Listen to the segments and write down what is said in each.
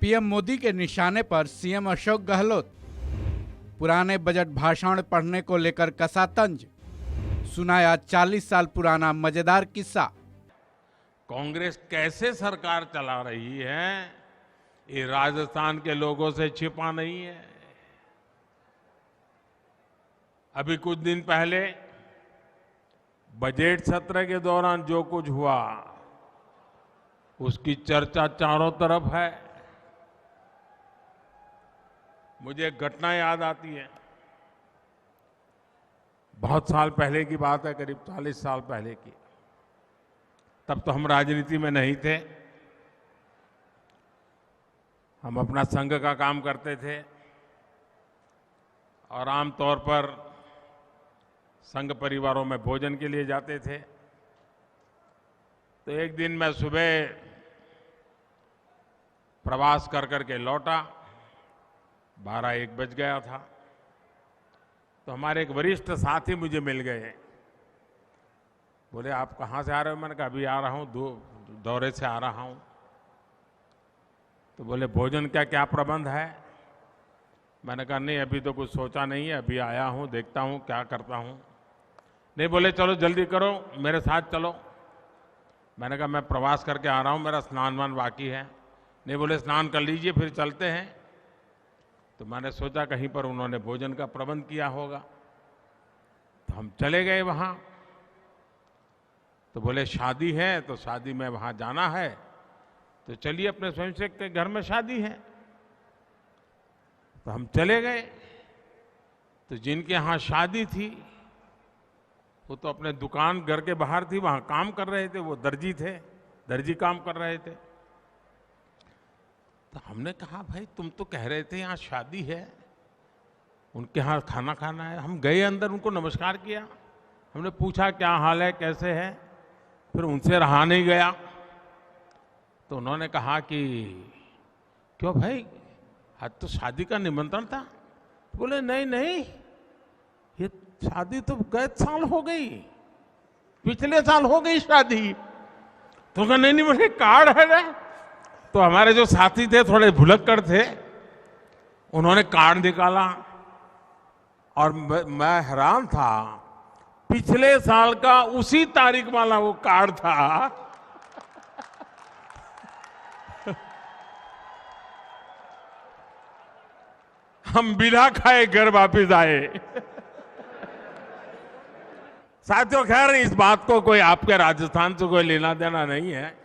PM Modi के निशाने पर सीएम अशोक गहलोत। पुराने बजट भाषण पढ़ने को लेकर कसा तंज, सुनाया 40 साल पुराना मजेदार किस्सा। कांग्रेस कैसे सरकार चला रही है, ये राजस्थान के लोगों से छिपा नहीं है। अभी कुछ दिन पहले बजट सत्र के दौरान जो कुछ हुआ उसकी चर्चा चारों तरफ है। मुझे एक घटना याद आती है। बहुत साल पहले की बात है, करीब 40 साल पहले की। तब तो हम राजनीति में नहीं थे, हम अपना संघ का काम करते थे और आमतौर पर संघ परिवारों में भोजन के लिए जाते थे। तो एक दिन मैं सुबह प्रवास कर करके लौटा, 12-1 बज गया था। तो हमारे एक वरिष्ठ साथी मुझे मिल गए। बोले, आप कहाँ से आ रहे हो? मैंने कहा, अभी आ रहा हूँ, दौरे से आ रहा हूँ। तो बोले, भोजन का क्या प्रबंध है? मैंने कहा, नहीं अभी तो कुछ सोचा नहीं है, अभी आया हूँ, देखता हूँ क्या करता हूँ। नहीं, बोले चलो जल्दी करो, मेरे साथ चलो। मैंने कहा, मैं प्रवास करके आ रहा हूँ, मेरा स्नान वान बाकी है। नहीं, बोले स्नान कर लीजिए फिर चलते हैं। तो मैंने सोचा कहीं पर उन्होंने भोजन का प्रबंध किया होगा। तो हम चले गए वहाँ। तो बोले शादी है, तो शादी में वहाँ जाना है, तो चलिए, अपने स्वयंसेवक के घर में शादी है। तो हम चले गए। तो जिनके यहाँ शादी थी वो तो अपने दुकान घर के बाहर थी, वहाँ काम कर रहे थे, वो दर्जी थे, दर्जी काम कर रहे थे। तो हमने कहा, भाई तुम तो कह रहे थे यहाँ शादी है, उनके यहाँ खाना खाना है। हम गए अंदर, उनको नमस्कार किया, हमने पूछा क्या हाल है, कैसे है। फिर उनसे रहा नहीं गया। तो उन्होंने कहा कि क्यों भाई, आज तो शादी का निमंत्रण था। बोले नहीं नहीं, ये शादी तो गए साल हो गई, पिछले साल हो गई शादी। तो कहा नहीं नहीं, मुझे कार्ड है ना। तो हमारे जो साथी थे थोड़े भुलक्कड़ थे, उन्होंने कार्ड निकाला और मैं हैरान था, पिछले साल का उसी तारीख वाला वो कार्ड था। हम बिना खाए घर वापिस आए। साथियों, खैर इस बात को कोई आपके राजस्थान से कोई लेना देना नहीं है।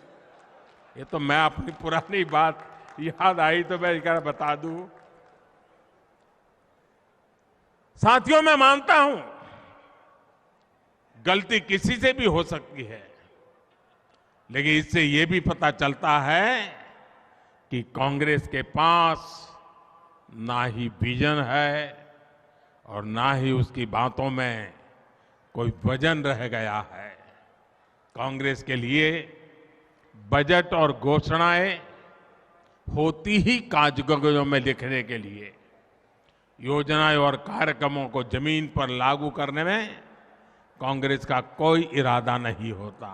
ये तो मैं अपनी पुरानी बात याद आई तो मैं क्या बता दूं। साथियों, मैं मानता हूं गलती किसी से भी हो सकती है, लेकिन इससे ये भी पता चलता है कि कांग्रेस के पास ना ही विजन है और ना ही उसकी बातों में कोई वजन रह गया है। कांग्रेस के लिए बजट और घोषणाएं होती ही कागजों में लिखने के लिए, योजनाएं और कार्यक्रमों को जमीन पर लागू करने में कांग्रेस का कोई इरादा नहीं होता।